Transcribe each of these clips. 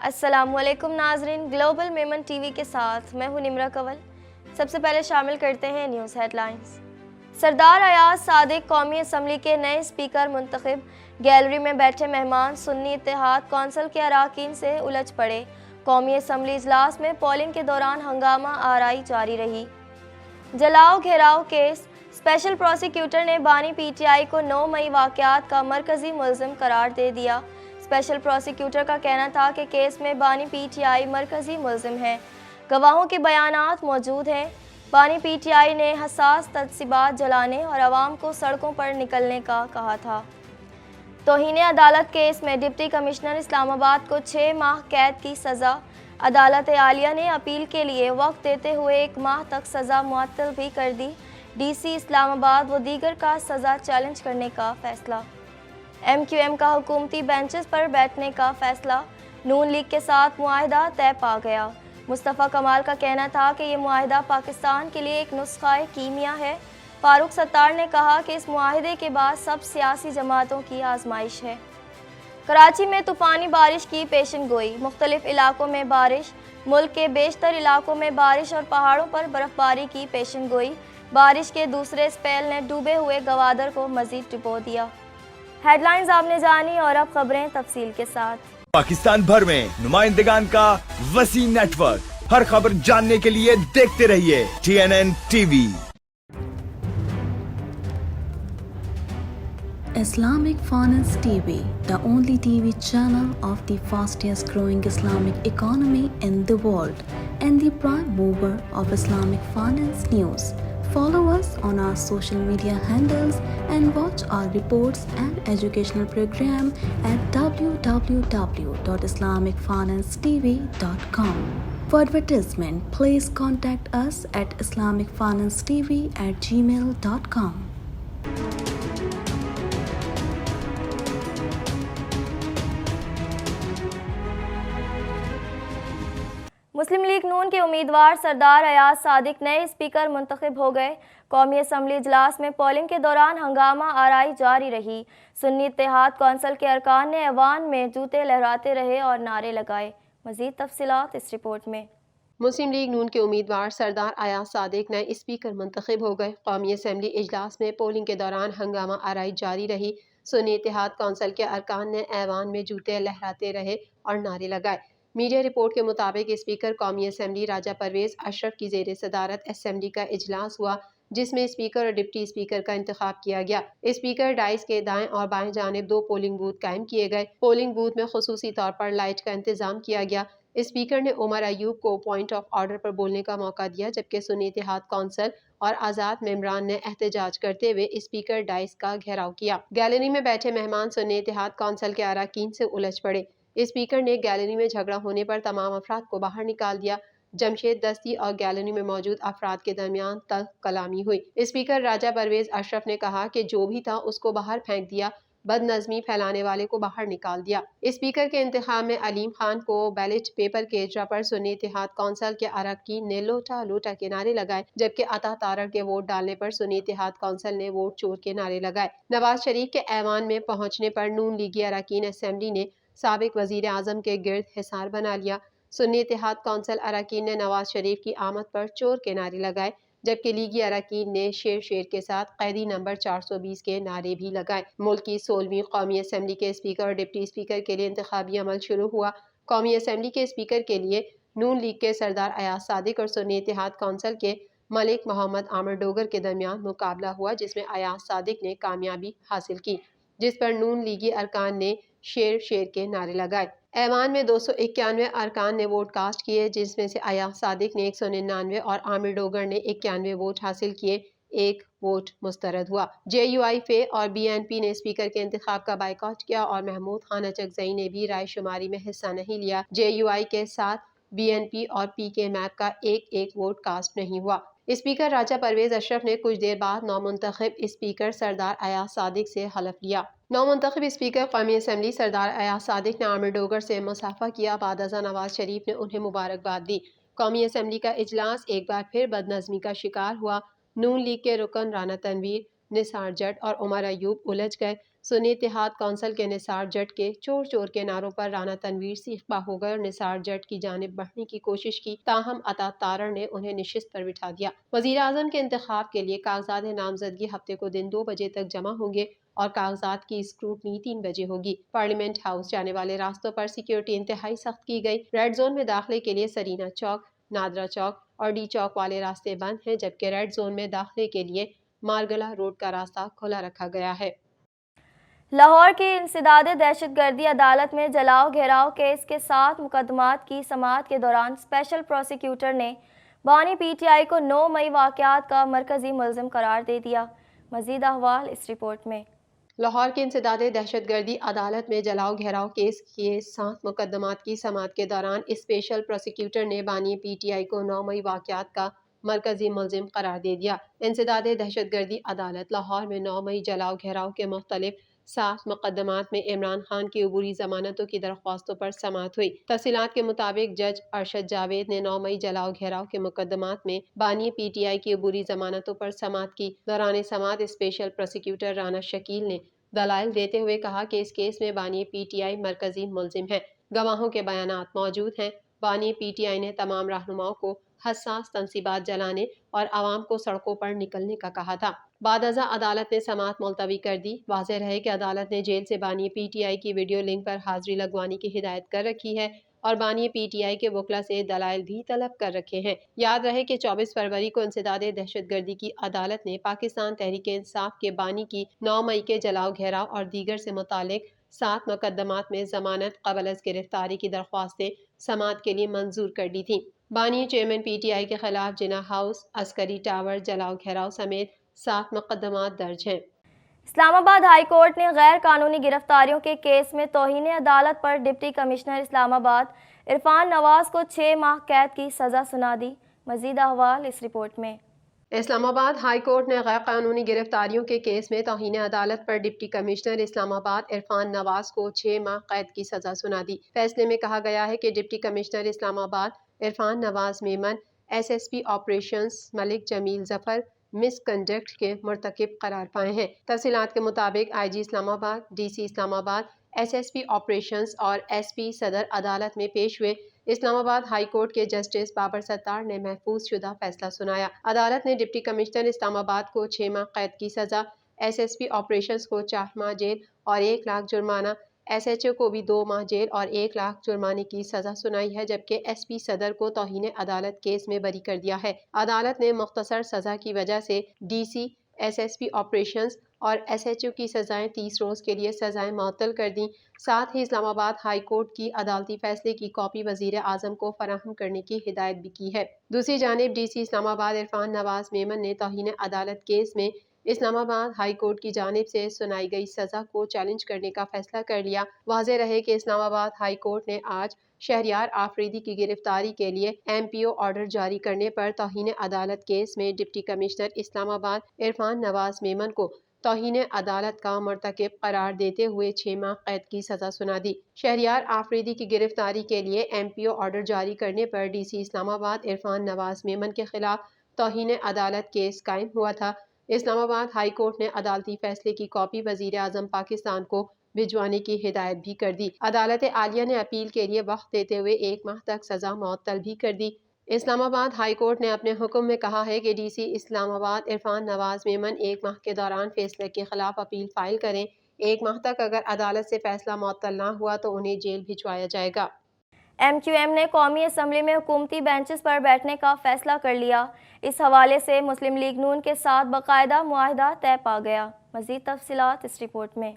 السلام علیکم ناظرین، گلوبل میمن ٹی وی کے ساتھ میں ہوں نمرہ کنول۔ سب سے پہلے شامل کرتے ہیں نیوز ہیڈ لائنز۔ سردار ایاز صادق قومی اسمبلی کے نئے اسپیکر منتخب۔ گیلری میں بیٹھے مہمان سنی اتحاد کونسل کے اراکین سے الجھ پڑے۔ قومی اسمبلی اجلاس میں پولنگ کے دوران ہنگامہ آرائی جاری رہی۔ جلاؤ گھیراؤ کیس، اسپیشل پروسیکیوٹر نے بانی پی ٹی آئی کو 9 مئی واقعات کا مرکزی ملزم قرار دے دیا۔ اسپیشل پروسیکیوٹر کا کہنا تھا کہ کیس میں بانی پی ٹی آئی مرکزی ملزم ہے، گواہوں کے بیانات موجود ہیں۔ بانی پی ٹی آئی نے حساس تجزیات جلانے اور عوام کو سڑکوں پر نکلنے کا کہا تھا۔ توہین عدالت کیس میں ڈپٹی کمشنر اسلام آباد کو 6 ماہ قید کی سزا۔ عدالت عالیہ نے اپیل کے لیے وقت دیتے ہوئے 1 ماہ تک سزا معطل بھی کر دی۔ ڈی سی اسلام آباد و دیگر کا سزا چیلنج کرنے کا فیصلہ۔ ایم کیو ایم کا حکومتی بینچز پر بیٹھنے کا فیصلہ۔ نون لیگ کے ساتھ معاہدہ طے پا گیا۔ مصطفیٰ کمال کا کہنا تھا کہ یہ معاہدہ پاکستان کے لیے ایک نسخہ کیمیا ہے۔ فاروق ستار نے کہا کہ اس معاہدے کے بعد سب سیاسی جماعتوں کی آزمائش ہے۔ کراچی میں طوفانی بارش کی پیشن گوئی، مختلف علاقوں میں بارش۔ ملک کے بیشتر علاقوں میں بارش اور پہاڑوں پر برف باری کی پیشن گوئی۔ بارش کے دوسرے اسپیل نے ڈوبے ہوئے گوادر کو مزید ڈبو دیا۔ ہیڈ لائنز آپ نے جانی اور اب خبریں تفصیل کے ساتھ۔ پاکستان بھر میں نمائندگان کا وسیع نیٹ ورک، ہر خبر جاننے کے لیے دیکھتے رہیے TNN TV۔ Islamic Finance TV, the only TV channel of the fastest growing Islamic economy in the world and the prime mover of Islamic finance news. Follow us on our social media handles and watch our reports and educational program at www.islamicfinancetv.com. For advertisement, please contact us at islamicfinancetv@gmail.com. Muslim League Noon کے امیدوار سردار ایاز صادق نئے speaker منتخب ہو گئے۔ قومی assembly اجلاس میں polling کے دوران ہنگامہ آرائی جاری رہی۔ سنی اتحاد کونسل کے ارکان نے ایوان میں جوتے لہراتے رہے اور نعرے لگائے۔ مزید تفصیلات اس رپورٹ میں۔ مسلم لیگ نون کے امیدوار سردار ایاز صادق نئے اسپیکر منتخب ہو گئے۔ قومی اسمبلی اجلاس میں پولنگ کے دوران ہنگامہ آرائی جاری رہی۔ سنی اتحاد کونسل کے ارکان نے ایوان میں جوتے لہراتے رہے اور نعرے لگائے۔ میڈیا رپورٹ کے مطابق اسپیکر قومی اسمبلی راجہ پرویز اشرف کی زیر صدارت اسمبلی کا اجلاس ہوا، جس میں اسپیکر اور ڈپٹی اسپیکر کا انتخاب کیا گیا۔ اسپیکر ڈائس کے دائیں اور بائیں جانب 2 پولنگ بوتھ قائم کیے گئے۔ پولنگ بوتھ میں خصوصی طور پر لائٹ کا انتظام کیا گیا۔ اسپیکر نے عمر ایوب کو پوائنٹ آف آرڈر پر بولنے کا موقع دیا، جبکہ سنی اتحاد کونسل اور آزاد ممبران نے احتجاج کرتے ہوئے اسپیکر ڈائس کا گھیراؤ کیا۔ گیلری میں بیٹھے مہمان سنی اتحاد کونسل کے اراکین سے الجھ پڑے۔ اسپیکر نے گیلری میں جھگڑا ہونے پر تمام افراد کو باہر نکال دیا۔ جمشید دستی اور گیلری میں موجود افراد کے درمیان تلخ کلامی ہوئی۔ اسپیکر راجہ پرویز اشرف نے کہا کہ جو بھی تھا اس کو باہر پھینک دیا، بد نظمی پھیلانے والے کو باہر نکال دیا۔ اسپیکر کے انتخاب میں علیم خان کو بیلٹ پیپر کے اجرا پر سنی اتحاد کونسل کے اراکین نے لوٹا لوٹا کے نعرے لگائے، جبکہ عطا تارڑ کے ووٹ ڈالنے پر سنی اتحاد کونسل نے ووٹ چور کے نعرے لگائے۔ نواز شریف کے ایوان میں پہنچنے پر نون لیگی اراکین اسمبلی نے سابق وزیر اعظم کے گرد حصار بنا لیا۔ سنی اتحاد کونسل اراکین نے نواز شریف کی آمد پر چور کے نعرے لگائے، جبکہ لیگی اراکین نے شیر شیر کے ساتھ قیدی نمبر 420 کے نعرے بھی لگائے۔ ملک کی 16ویں قومی اسمبلی کے اسپیکر اور ڈپٹی اسپیکر کے لیے انتخابی عمل شروع ہوا۔ قومی اسمبلی کے اسپیکر کے لیے نون لیگ کے سردار ایاز صادق اور سنی اتحاد کونسل کے ملک محمد عامر ڈوگر کے درمیان مقابلہ ہوا، جس میں ایاز صادق نے کامیابی حاصل کی، جس پر نون لیگی ارکان نے شیر شیر کے نعرے لگائے۔ ایوان میں 291 ارکان نے ووٹ کاسٹ کیے، جس میں سے ایاز صادق نے 199 اور عامر ڈوگر نے 91 ووٹ حاصل کیے، 1 ووٹ مسترد ہوا۔ JUI فے اور BNP نے اسپیکر کے انتخاب کا بائیکاٹ کیا اور محمود خان اچکزئی نے بھی رائے شماری میں حصہ نہیں لیا۔ JUI کے ساتھ BNP اور PK میپ کا 1 ووٹ کاسٹ نہیں ہوا۔ اسپیکر راجہ پرویز اشرف نے کچھ دیر بعد نومنتخب اسپیکر سردار ایاز صادق سے حلف لیا۔ نومنتخب اسپیکر قومی اسمبلی سردار ایاز صادق نے عامر ڈوگر سے مصافحہ کیا۔ بعد ازاں نواز شریف نے انہیں مبارکباد دی۔ قومی اسمبلی کا اجلاس ایک بار پھر بدنظمی کا شکار ہوا۔ نون لیگ کے رکن رانا تنویر، نثار جٹ اور عمر ایوب الجھ گئے۔ سنی اتحاد کونسل کے نثار جٹ کے چور چور کے نعروں پر رانا تنویر سیخ پا ہو گئے اور نثار جٹ کی جانب بڑھنے کی کوشش کی، تاہم عطا تارڑ نے انہیں نشست پر بٹھا دیا۔ وزیر اعظم کے انتخاب کے لیے کاغذات نامزدگی ہفتے کو دن 2 بجے تک جمع ہوں گے اور کاغذات کی اسکروٹنی 3 بجے ہوگی۔ پارلیمنٹ ہاؤس جانے والے راستوں پر سیکیورٹی انتہائی سخت کی گئی۔ ریڈ زون میں داخلے کے لیے سرینا چوک، نادرا چوک اور ڈی چوک والے راستے بند ہیں، جبکہ ریڈ زون میں داخلے کے لیے مارگلہ روڈ کا راستہ کھلا رکھا گیا ہے۔ لاہور کی انسداد دہشت گردی عدالت میں جلاؤ گھیراؤ کیس کے 7 مقدمات کی سماعت کے دوران اسپیشل پروسیکیوٹر نے بانی پی ٹی آئی کو 9 مئی واقعات کا مرکزی ملزم قرار دے دیا۔ مزید احوال اس رپورٹ میں۔ لاہور کی انسداد دہشت گردی عدالت میں جلاؤ گھیراؤ کیس کے 7 مقدمات کی سماعت کے دوران اسپیشل پروسیکیوٹر نے بانی پی ٹی آئی کو 9 مئی واقعات کا مرکزی ملزم قرار دے دیا۔ انسداد دہشت گردی عدالت لاہور میں 9 مئی جلاؤ گھیراؤ کے مختلف 7 مقدمات میں عمران خان کی عبوری ضمانتوں کی درخواستوں پر سماعت ہوئی۔ تفصیلات کے مطابق جج ارشد جاوید نے 9 مئی جلاؤ گھیراؤ کے مقدمات میں بانی پی ٹی آئی کی عبوری ضمانتوں پر سماعت کی۔ دوران سماعت اسپیشل پروسیکیوٹر رانا شکیل نے دلائل دیتے ہوئے کہا کہ اس کیس میں بانی پی ٹی آئی مرکزی ملزم ہے، گواہوں کے بیانات موجود ہیں۔ بانی پی ٹی آئی نے تمام رہنماؤں کو حساس تنصیبات جلانے اور عوام کو سڑکوں پر نکلنے کا کہا تھا۔ بعد ازاں عدالت نے سماعت ملتوی کر دی۔ واضح رہے کہ عدالت نے جیل سے بانی پی ٹی آئی کی ویڈیو لنک پر حاضری لگوانے کی ہدایت کر رکھی ہے اور بانی پی ٹی آئی کے وکلاء سے دلائل بھی طلب کر رکھے ہیں۔ یاد رہے کہ 24 فروری کو انسداد دہشت گردی کی عدالت نے پاکستان تحریک انصاف کے بانی کی 9 مئی کے جلاؤ گھیراؤ اور دیگر سے متعلق 7 مقدمات میں ضمانت قبل از گرفتاری کی درخواستیں سماعت کے لیے منظور کر دی تھیں۔ بانی چیئرمین پی ٹی آئی کے خلاف جناح ہاؤس، عسکری ٹاور جلاؤ گھیراؤ سمیت 7 مقدمات درج ہیں۔ اسلام آباد ہائی کورٹ نے غیر قانونی گرفتاریوں کے کیس میں توہین عدالت پر deputy commissioner Islamabad Irfan نواز کو 6 ماہ قید کی سزا سنا دی۔ مزید احوال اس رپورٹ میں۔ اسلام آباد ہائی کورٹ نے غیر قانونی گرفتاریوں کے کیس میں توہین عدالت پر deputy commissioner Islamabad Irfan نواز کو 6 ماہ قید کی سزا سنا دی۔ فیصلے میں کہا گیا ہے کہ deputy commissioner Islamabad Irfan Nawaz Memon S S P operations Malik Jamil Zafar misconduct کے مرتکب قرار پائے ہیں۔ تفصیلات کے مطابق آئی جی اسلام آباد، ڈی سی اسلام آباد، ایس ایس پی آپریشنز اور ایس پی صدر عدالت میں پیش ہوئے۔ اسلام آباد ہائی کورٹ کے جسٹس بابر ستار نے محفوظ شدہ فیصلہ سنایا۔ عدالت نے ڈپٹی کمشنر اسلام آباد کو 6 ماہ قید کی سزا، ایس ایس پی آپریشنز کو 4 ماہ جیل اور 1 لاکھ جرمانہ، ایس ایچ او کو بھی 2 ماہ جیل اور 1 لاکھ جرمانے کی سزا سنائی ہے، جبکہ ایس پی صدر کو توہین عدالت کیس میں بری کر دیا ہے۔ عدالت نے مختصر سزا کی وجہ سے D C, S S P operations اور ایس ایچ او کی سزائیں 30 روز کے لیے سزائیں معطل کر دیں۔ ساتھ ہی اسلام آباد ہائی کورٹ کی عدالتی فیصلے کی کاپی وزیر اعظم کو فراہم کرنے کی ہدایت بھی کی ہے۔ دوسری جانب ڈی سی اسلام آباد عرفان نواز میمن نے توہین عدالت کیس میں اسلام آباد ہائی کورٹ کی جانب سے سنائی گئی سزا کو چیلنج کرنے کا فیصلہ کر لیا۔ واضح رہے کہ اسلام آباد ہائی کورٹ نے آج شہریار آفریدی کی گرفتاری کے لیے ایم پی او آرڈر جاری کرنے پر توہین عدالت کیس میں deputy commissioner Islamabad Irfan Nawaz Memon کو توہین عدالت کا مرتکب قرار دیتے ہوئے 6 ماہ قید کی سزا سنا دی۔ شہریار آفریدی کی گرفتاری کے لیے ایم پی او آرڈر جاری کرنے پر ڈی سی اسلام آباد عرفان نواز میمن کے خلاف توہین عدالت کیس قائم ہوا تھا۔ اسلام آباد ہائی کورٹ نے عدالتی فیصلے کی کاپی وزیر اعظم پاکستان کو بھجوانے کی ہدایت بھی کر دی۔ عدالت عالیہ نے اپیل کے لیے وقت دیتے ہوئے 1 ماہ تک سزا معطل بھی کر دی۔ اسلام آباد ہائی کورٹ نے اپنے حکم میں کہا ہے کہ ڈی سی اسلام آباد عرفان نواز میمن 1 ماہ کے دوران فیصلے کے خلاف اپیل فائل کریں۔ 1 ماہ تک اگر عدالت سے فیصلہ معطل نہ ہوا تو انہیں جیل بھجوایا جائے گا۔ ایم کیو ایم نے قومی اسمبلی میں حکومتی بینچز پر بیٹھنے کا فیصلہ کر لیا۔ اس حوالے سے مسلم لیگ نون کے ساتھ باقاعدہ معاہدہ طے پا گیا۔ مزید تفصیلات اس رپورٹ میں۔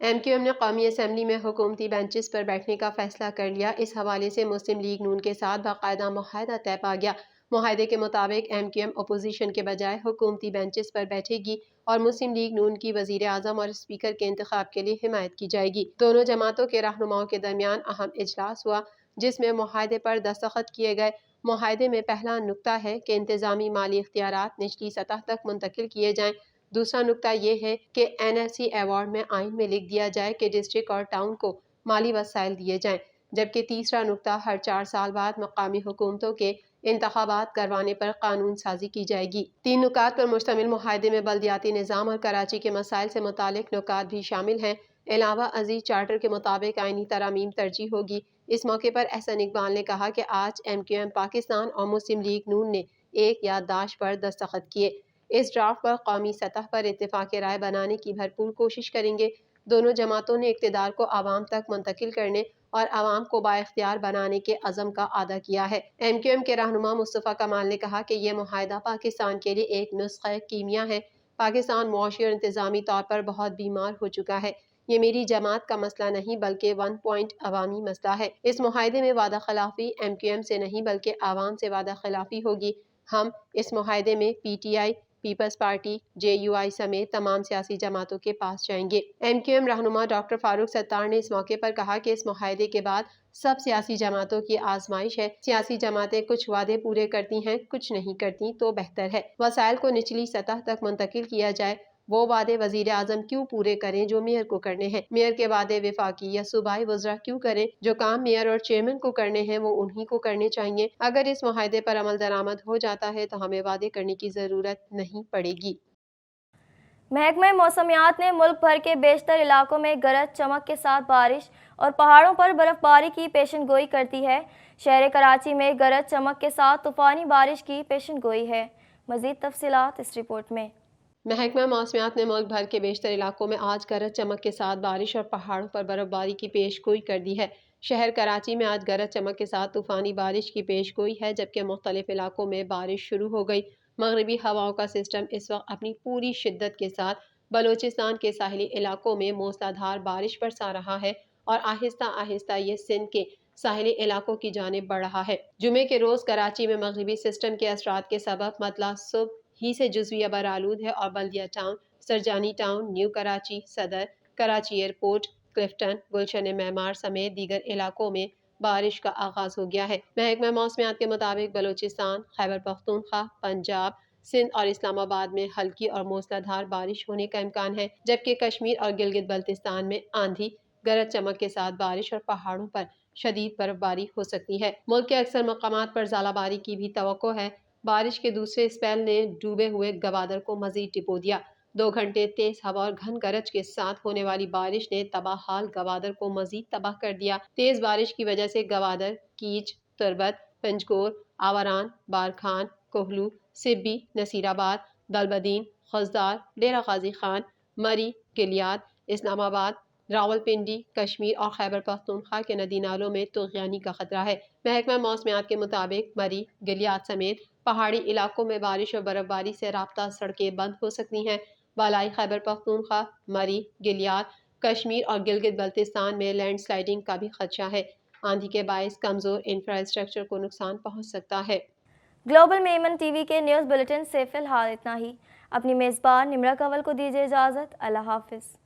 ایم کیو ایم نے قومی اسمبلی میں حکومتی بینچز پر بیٹھنے کا فیصلہ کر لیا۔ اس حوالے سے مسلم لیگ نون کے ساتھ باقاعدہ معاہدہ طے پا گیا۔ معاہدے کے مطابق ایم کیو ایم اپوزیشن کے بجائے حکومتی بینچز پر بیٹھے گی اور مسلم لیگ نون کی وزیر اعظم اور اسپیکر کے انتخاب کے لیے حمایت کی جائے گی۔ دونوں جماعتوں کے رہنماؤں کے درمیان اہم اجلاس ہوا جس میں معاہدے پر دستخط کیے گئے۔ معاہدے میں پہلا نکتہ ہے کہ انتظامی مالی اختیارات نچلی سطح تک منتقل کیے جائیں۔ دوسرا نکتہ یہ ہے کہ این ایس سی ایوارڈ میں آئین میں لکھ دیا جائے کہ ڈسٹرکٹ اور ٹاؤن کو مالی وسائل دیے جائیں، جبکہ تیسرا نکتہ ہر 4 سال بعد مقامی حکومتوں کے انتخابات کروانے پر قانون سازی کی جائے گی۔ 3 نکات پر مشتمل معاہدے میں بلدیاتی نظام اور کراچی کے مسائل سے متعلق نکات بھی شامل ہیں۔ علاوہ ازیں چارٹر کے مطابق آئینی ترامیم ترجیح ہوگی۔ اس موقع پر احسن اقبال نے کہا کہ آج MQM پاکستان اور مسلم لیگ نون نے ایک یادداشت پر دستخط کیے۔ اس ڈرافٹ پر قومی سطح پر اتفاق رائے بنانے کی بھرپور کوشش کریں گے۔ دونوں جماعتوں نے اقتدار کو عوام تک منتقل کرنے اور عوام کو بااختیار بنانے کے عزم کا اعادہ کیا ہے۔ MQM کے رہنما مصطفیٰ کمال نے کہا کہ یہ معاہدہ پاکستان کے لیے ایک نسخہ کیمیا ہے۔ پاکستان معاشی اور انتظامی طور پر بہت بیمار ہو چکا ہے۔ یہ میری جماعت کا مسئلہ نہیں بلکہ 1 پوائنٹ عوامی مسئلہ ہے۔ اس معاہدے میں وعدہ خلافی MQM سے نہیں بلکہ عوام سے وعدہ خلافی ہوگی۔ ہم اس معاہدے میں PTI، پیپلز پارٹی، JUI سمیت تمام سیاسی جماعتوں کے پاس جائیں گے۔ MQM رہنما ڈاکٹر فاروق ستار نے اس موقع پر کہا کہ اس معاہدے کے بعد سب سیاسی جماعتوں کی آزمائش ہے۔ سیاسی جماعتیں کچھ وعدے پورے کرتی ہیں، کچھ نہیں کرتی تو بہتر ہے وسائل کو نچلی سطح تک منتقل کیا جائے۔ وہ وعدے وزیر اعظم کیوں پورے کریں جو میئر کو کرنے ہیں؟ میئر کے وعدے وفاقی یا صوبائی وزراء کیوں کریں؟ جو کام میئر اور چیئرمین کو کرنے ہیں وہ انہی کو کرنے چاہیے۔ اگر اس معاہدے پر عمل درآمد ہو جاتا ہے تو ہمیں وعدے کرنے کی ضرورت نہیں پڑے گی۔ محکمہ موسمیات نے ملک بھر کے بیشتر علاقوں میں گرج چمک کے ساتھ بارش اور پہاڑوں پر برف باری کی پیشن گوئی کر دی ہے۔ شہر کراچی میں گرج چمک کے ساتھ طوفانی بارش کی پیشن گوئی ہے۔ مزید تفصیلات اس رپورٹ میں۔ محکمہ موسمیات نے ملک بھر کے بیشتر علاقوں میں آج گرج چمک کے ساتھ بارش اور پہاڑوں پر برف باری کی پیش گوئی کر دی ہے۔ شہر کراچی میں آج گرج چمک کے ساتھ طوفانی بارش کی پیش گوئی ہے جبکہ مختلف علاقوں میں بارش شروع ہو گئی۔ مغربی ہواؤں کا سسٹم اس وقت اپنی پوری شدت کے ساتھ بلوچستان کے ساحلی علاقوں میں موسلا دھار بارش برسا رہا ہے اور آہستہ آہستہ یہ سندھ کے ساحلی علاقوں کی جانب بڑھ رہا ہے۔ جمعے کے روز کراچی میں مغربی سسٹم کے اثرات کے سبب مطلع صبح ہی سے جزوی ابر آلود ہے اور بلدیہ town, Surjani town, new Karachi, صدر، کراچی ایئرپورٹ، کلفٹن، گلشن معمار سمیت دیگر علاقوں میں بارش کا آغاز ہو گیا ہے۔ محکمہ موسمیات کے مطابق بلوچستان، خیبر پختونخوا، پنجاب، سندھ اور اسلام آباد میں ہلکی اور موسلا دھار بارش ہونے کا امکان ہے جبکہ کشمیر اور گلگت بلتستان میں آندھی، گرج چمک کے ساتھ بارش اور پہاڑوں پر شدید برف باری ہو سکتی ہے۔ ملک کے اکثر مقامات پر ژالہ باری کی بھی توقع ہے۔ بارش کے دوسرے اسپیل نے ڈوبے ہوئے گوادر کو مزید ڈبو دیا۔ 2 گھنٹے تیز ہوا اور گھن گرج کے ساتھ ہونے والی بارش نے تباہ حال گوادر کو مزید تباہ کر دیا۔ تیز بارش کی وجہ سے گوادر، کیچ، تربت، پنجگور، آوران، بارکھان، کوہلو، سبی، نصیر آباد، دلبدین، خضدار، ڈیرہ غازی خان، مری، گلیاد، اسلام آباد، راولپنڈی، کشمیر اور خیبر پختونخوا کے ندی نالوں میں طغیانی کا خطرہ ہے۔ محکمہ موسمیات کے مطابق مری، گلیاد سمیت پہاڑی علاقوں میں بارش اور برف باری سے رابطہ سڑکیں بند ہو سکتی ہیں۔ بالائی خیبر پختونخوا، مری، گلیاد، کشمیر اور گلگت بلتستان میں لینڈ سلائیڈنگ کا بھی خدشہ ہے۔ آندھی کے باعث کمزور انفراسٹرکچر کو نقصان پہنچ سکتا ہے۔ گلوبل میمن ٹی وی کے نیوز بلیٹن سے فی الحال اتنا ہی۔ اپنی میزبان نمرا کنول کو دیجیے اجازت۔ اللہ حافظ۔